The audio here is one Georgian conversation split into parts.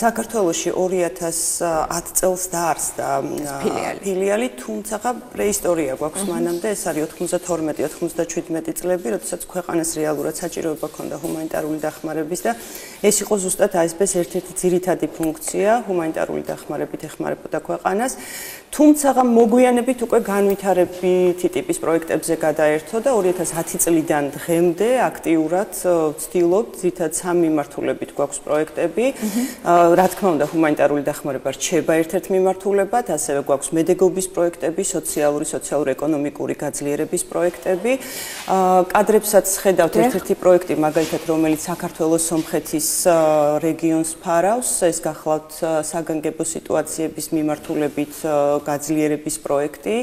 საქართველოში 2010 წელს დაარსდა ფილიალი, თუმცა პრეისტორია გვაქვს მანამდე, ეს არის 92-97 წლები, როდესაც ქვეყანას რეალურად საჭიროება ჰქონდა ჰუმანიტარული დახმარების და ეს იყო ზუსტად ASB-ს ერთ-ერთი ძირითადი ფუნქცია, ჰუმანიტარული დახმარებით ეხმარებოდა ქვეყანას. თუმცა მოგვიანებით უკვე განვითარებითი ტიპის პროექტებზე გადაერთო და 2010 წლიდან დღემდე აქტიურად ვცდილობთ, ძირითადად სამ მიმართულებით გვაქვს პროექტები. Რა თქმა უნდა, ჰუმანიტარული დახმარება რჩება ერთ-ერთ მიმართულებად, ასევე გვაქვს მედეგობის პროექტები, სოციალურ-ეკონომიკური გაძლიერების პროექტები. კადრებსაც ხედავთ ერთ-ერთი პროექტი, მაგალითად, რომელიც საქართველოს სომხეთის რეგიონს ფარავს, ეს გახლავთ საგანგებო სიტუაციების მიმართულებით გაძლიერების პროექტი,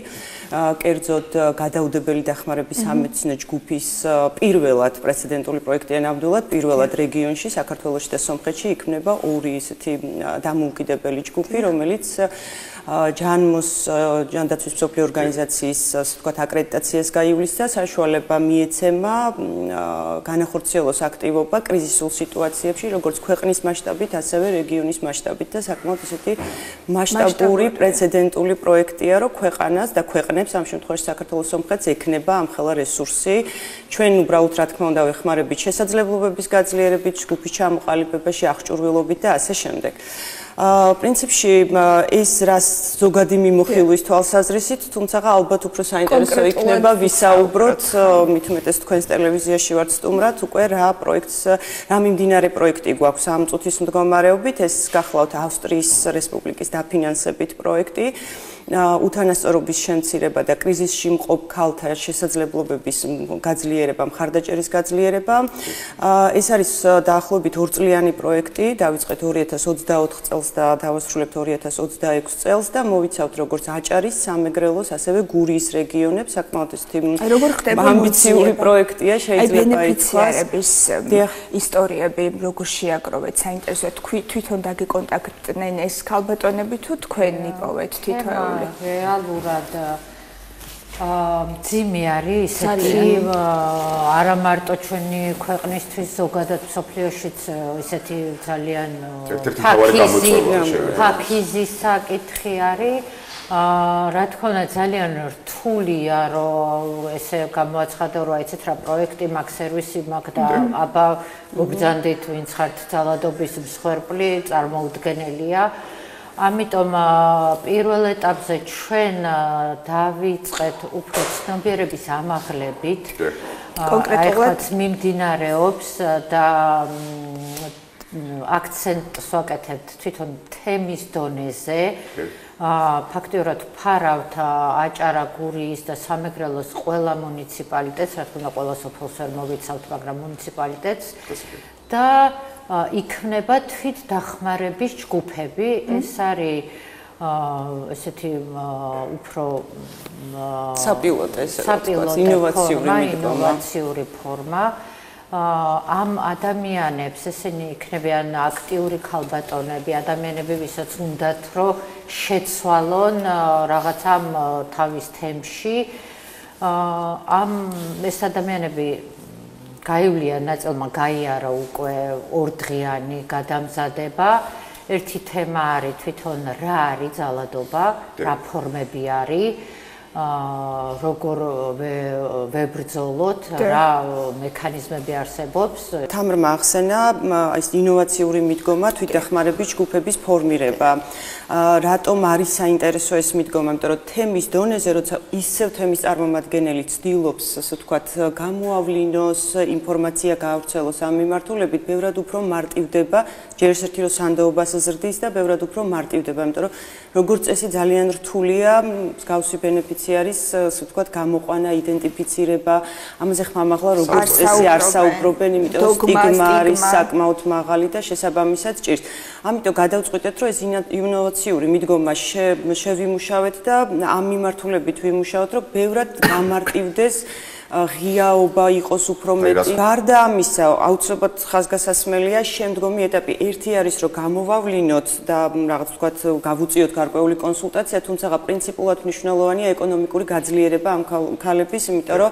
კერძოდ გადაუდებელი დახმარების სამეცნიერო ჯგუფის პირველად პრეცედენტული პროექტია ნამდვილად, პირველად რეგიონში, საქართველოში და სომხეთში იქმნება ორი ისეთი დამოუკიდებელი ჯგუფი, რომელიც ჯანდაცვის მსოფლიო ორგანიზაციის, ასე ვთქვათ, აკრედიტაციას გაივლის და საშუალება მიეცემა განახორციელოს აქტივობა კრიზისულ სიტუაციებში, როგორც ქვეყნის მასშტაბით, ასევე რეგიონის მასშტაბით და საკმაოდ ისეთი მასშტაბური პრეცედენტული პროექტია, რომ ქვეყანას და ქვეყნებს, ამ შემთხვევაში საქართველოს სომხეთს ექნება ამხელა რესურსი. ჩვენ უბრალოდ რა თქმა უნდა ვეხმარებით შესაძლებლობების გაძლიერებით, ჯგუფის ჩამოყალიბებაში, აღჭურვილობით და ასე შემდეგ. პრინციპში ეს რას ზოგადი მიმოხილვის თვალსაზრისით, თუმცა ალბათ უფრო საინტერესო იქნება ვისაუბროთ, მით უმეტეს თქვენს ტელევიზიაში ვართ სტუმრად, უკვე რა მიმდინარე პროექტი გვაქვს ამ წუთის მდგომარეობით, ეს გახლავთ ავსტრიის რესპუბლიკის დაფინანსებით პროექტი. უთანასწორობის შემცირება და კრიზისში მყოფ ქალთა შესაძლებლობების გაძლიერება, მხარდაჭერის გაძლიერება. ეს არის დაახლოებით 2 წლიანი პროექტი, დავიწყეთ 2024 წელს და დავასრულებთ 2026 წელს და მოვიცავთ როგორც აჭარის, სამეგრელოს, ასევე გურიის რეგიონებს, საკმაოდ ისეთი ამბიციური პროექტია, შეიძლება ითქვას. ისტორიები როგორ შეაგროვეთ, საინტერესოა თვითონ დაგიკონტაქტნენ ეს ქალბატონები თუ თქვენ იპოვეთ თითოეული? რეალურად ძიმე არის ისეთი არა მარტო ჩვენი ქვეყნისთვის, ზოგადად მსოფლიოშიც ისეთი ძალიან ფაქიზი საკითხი არის. რა თქმა უნდა, ძალიან რთულია, რომ ესე გამოაცხადო, რომ აიცით რა პროექტი მაქვს, სერვისი მაქვს და აბა მოგბრძანდით, ვინც ხართ ძალადობის მსხვერპლი, წარმოუდგენელია. ამიტომ პირველ ეტაპზე ჩვენ დავიწყეთ უფრო ცნობიერების ამაღლებით. კონკრეტულად მიმდინარეობს და აქცენტს ვაკეთებთ თვითონ თემის დონეზე. ფაქტიურად ფარავთ აჭარა, გურიის და სამეგრელოს ყველა მუნიციპალიტეტს, რა თქმა უნდა, ყველა სოფელს ვერ მოვიცავთ, მაგრამ მუნიციპალიტეტს და იქმნება თვით დახმარების ჯგუფები. ეს არის ესეთი უფრო საპილოტო ინოვაციური ფორმა. ამ ადამიანებს, ესენი იქნებიან აქტიური ქალბატონები, ადამიანები, ვისაც უნდათ, რომ შეცვალონ რაღაცა თავის თემში. ეს ადამიანები გაივლია ნაწილმა გაიარა უკვე 2 დღიანი გადამზადება. ერთი თემა არის თვითონ რა არის ძალადობა, რა ფორმები არის, როგორ ვებრძოლოთ, რა მექანიზმები არსებობს. თამრმა ახსენა ეს ინოვაციური მიდგომა, თვითდახმარების ჯგუფების ფორმირება. რატომ არის საინტერესო ეს მიდგომა? იმიტომ რომ თემის დონეზე, როცა ისევ თემის წარმომადგენელი ცდილობს, ასე ვთქვათ, გამოავლინოს, ინფორმაცია გაავრცელოს ამ მიმართულებით, ბევრად უფრო მარტივდება, ჯერ ერთი რომ სანდოობას ზრდის და ბევრად უფრო მარტივდება, იმიტომ რომ როგორც წესი ძალიან რთულია მსგავსი ბენეფიციარის, ასე ვთქვათ, გამოყვანა, იდენტიფიცირება, ამაზე ხმამაღლა როგორც წესი არ საუბრობენ, იმიტომ რომ სტიგმა არის საკმაოდ მაღალი და შესაბამისად ჭირს. ამიტომ გადავწყვიტეთ, რომ ეს ინოვაციური მიდგომა შევიმუშავეთ და ამ მიმართულებით ვიმუშაოთ, რომ ბევრად გამარტივდეს ღიაობა იყოს უფრო მეტი. გარდა ამისა, აუცილებლად ხაზგასასმელია შემდგომი ეტაპი. ერთი არის, რომ გამოვავლინოთ და რაღაც ვთქვათ, გავუწიოთ გარკვეული კონსულტაცია, თუმცა პრინციპულად მნიშვნელოვანია ეკონომიკური გაძლიერება ამ ქალების, იმიტომ რომ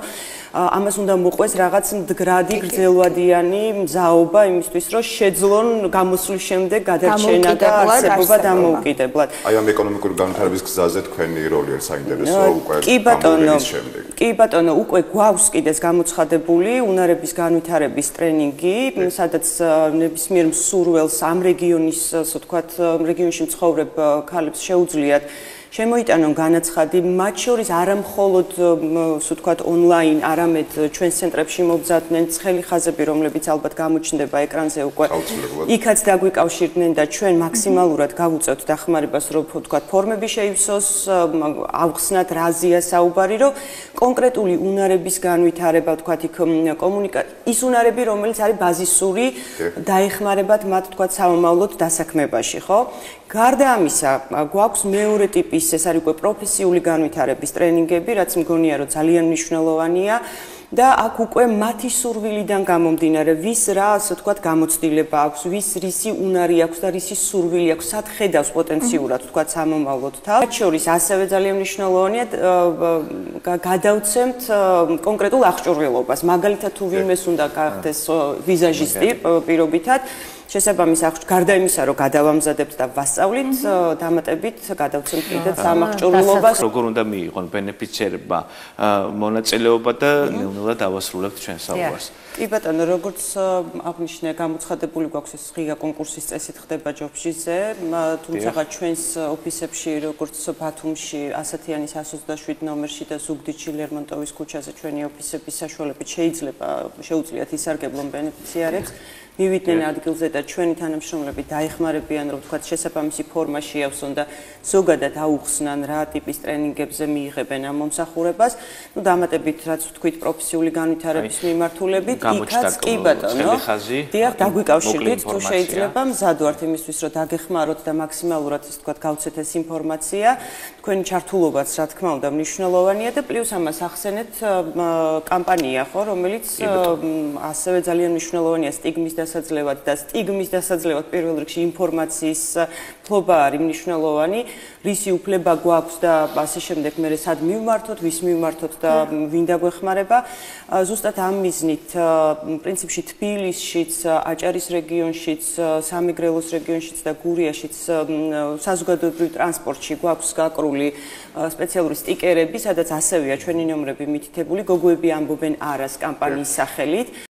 ამას უნდა მოყვეს რაღაც მდგრადი, გრძელვადიანი მზაობა იმისთვის, რომ შეძლონ გამოსვლის შემდეგ გადარჩენა და არსებობა დამოუკიდებლად. აი ამ ეკონომიკური განვითარების გზაზე თქვენი როლი არის საინტერესო უკვე გამოვლის შემდეგ. კი ბატონო, უკვე გვაქვს კიდეს გამოცხადებული უნარების განვითარების ტრენინგი, სადაც ნებისმიერ მსურველს ამ რეგიონის, ასე ვთქვათ, რეგიონში მცხოვრებ ქალებს შეუძლიათ შემოიტანონ განაცხადი, მათ შორის არა მხოლოდ, ასე ვთქვათ, ონლაინ, არამედ ჩვენ ცენტრებში მობძავდნენ ცხელი ხაზები, რომლებიც ალბათ გამოჩნდება ეკრანზე უკვე. იქაც დაგვიკავშირდნენ და ჩვენ მაქსიმალურად გავუწევთ დახმარებას, რომ ვთქვათ, ფორმები შეივსოს, ავხსნათ რაზეა საუბარი, რომ კონკრეტული უნარების განვითარება, ვთქვათ, იქ კომუნიკაცია, ის უნარები, რომელიც არის ბაზისური, დაეხმარებათ მათ, ვთქვათ, სამომავლოდ დასაქმებაში, ხო? გარდა ამისა, გვაქვს მეორე ტიპის, ეს არის უკვე პროფესიული განვითარების ტრენინგები, რაც მგონია, რომ ძალიან მნიშვნელოვანია და აქ უკვე მათი სურვილიდან გამომდინარე, ვის რა, ასე ვთქვათ, გამოცდილება აქვს, ვის რისი უნარი აქვს და რისი სურვილი აქვს, სად ხედავს პოტენციურად, ვთქვათ, სამომავლოდ თავს. მათ შორის ასევე ძალიან მნიშვნელოვანია გადავცემთ კონკრეტულ აღჭურვილობას. მაგალითად, თუ ვინმეს უნდა გახდეს ვიზაჟისტი პირობითად, შესაბამის გარდა იმისა, რომ გადავამზადებთ და ვასწავლით, დამატებით გადავცემთ კიდეც ამ აღჭურვილობას. როგორ უნდა მიიღონ ბენეფიციარებმა მონაწილეობა და ნელ-ნელა დავასრულებთ ჩვენ საუბარს. კი ბატონო, როგორც აღნიშნე, გამოცხადებული გვაქვს ეს ღია კონკურსის წესით ხდება ჯობშიზე, თუმცა ჩვენს ოფისებში, როგორც ბათუმში, ასათიანის 127 ნომერში და ზუგდიდში ლერმონტოვის ქუჩაზე ჩვენი ოფისების საშუალებით შეუძლიათ ისარგებლონ ბენეფიციარებს. მივიდნენ ადგილზე და ჩვენი თანამშრომლები დაეხმარებიან, რომ ვთქვათ, შესაბამისი ფორმა შეავსონ და ზოგადად აუხსნან რა ტიპის ტრენინგებზე მიიღებენ ამ მომსახურებას. ნუ დამატებით, რაც ვთქვით, პროფესიული განვითარების მიმართულებით, იქაც კი ბატონო. დიახ, დაგვიკავშირდით, თუ შეიძლება, მზად ვართ იმისთვის, რომ დაგეხმაროთ და მაქსიმალურად, ასე ვთქვათ, გავცეთ ეს ინფორმაცია. თქვენი ჩართულობაც, რა თქმა უნდა, მნიშვნელოვანია და პლუს ამას ახსენეთ კამპანია, ხო, რომელიც ასევე ძალიან მნიშვნელოვანია სტიგმის დასაძლევად და სტიგმის დასაძლევად პირველ რიგში ინფორმაციის ფლობა არის მნიშვნელოვანი, რისი უფლება გვაქვს და ასე შემდეგ მე სად მივმართოთ, ვის მივმართოთ და ვინ დაგვეხმარება. ზუსტად ამ მიზნით პრინციპში თბილისშიც, აჭარის რეგიონშიც, სამეგრელოს რეგიონშიც და გურიაშიც საზოგადოებრივ ტრანსპორტში გვაქვს გაკრული სპეციალური სტიკერები, სადაც ასევეა ჩვენი ნომრები მითითებული, გოგოები ამბობენ არას კამპანიის სახელით.